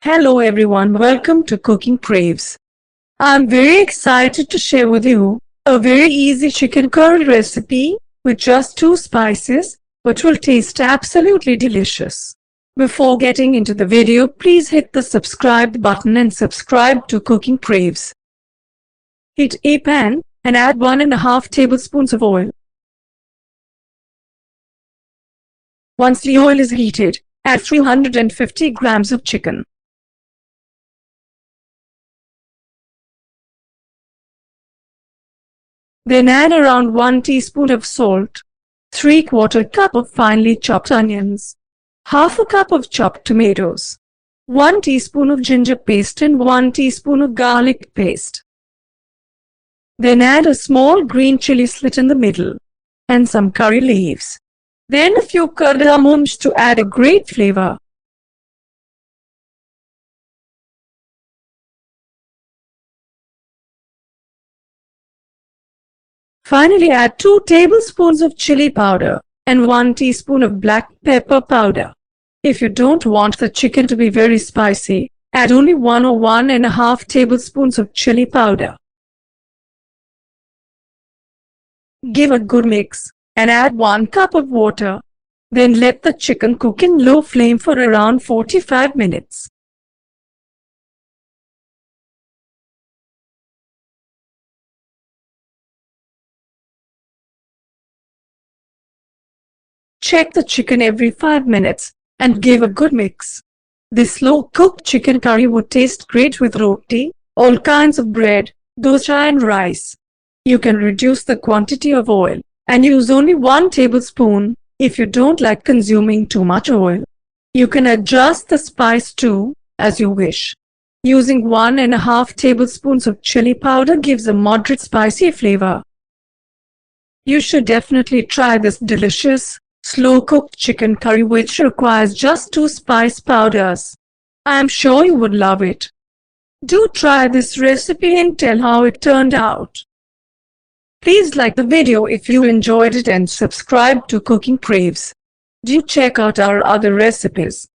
Hello everyone, welcome to Cooking Craves. I'm very excited to share with you a very easy chicken curry recipe with just 2 spices, which will taste absolutely delicious. Before getting into the video, please hit the subscribe button and subscribe to Cooking Craves. Heat a pan and add 1.5 tablespoons of oil. Once the oil is heated, add 350 grams of chicken. Then add around 1 teaspoon of salt, 3/4 cup of finely chopped onions, half a cup of chopped tomatoes, 1 teaspoon of ginger paste and 1 teaspoon of garlic paste. Then add a small green chili slit in the middle and some curry leaves. Then a few cardamoms to add a great flavor. Finally, add 2 tablespoons of chili powder and 1 teaspoon of black pepper powder. If you don't want the chicken to be very spicy, add only 1 or 1.5 tablespoons of chili powder. Give a good mix and add 1 cup of water. Then let the chicken cook in low flame for around 45 minutes. Check the chicken every 5 minutes and give a good mix. This slow-cooked chicken curry would taste great with roti, all kinds of bread, dosa and rice. You can reduce the quantity of oil and use only 1 tablespoon if you don't like consuming too much oil. You can adjust the spice too, as you wish. Using 1.5 tablespoons of chili powder gives a moderate spicy flavor. You should definitely try this delicious, slow-cooked chicken curry which requires just 2 spice powders. I am sure you would love it. Do try this recipe and tell how it turned out. Please like the video if you enjoyed it and subscribe to Cooking Craves. Do check out our other recipes.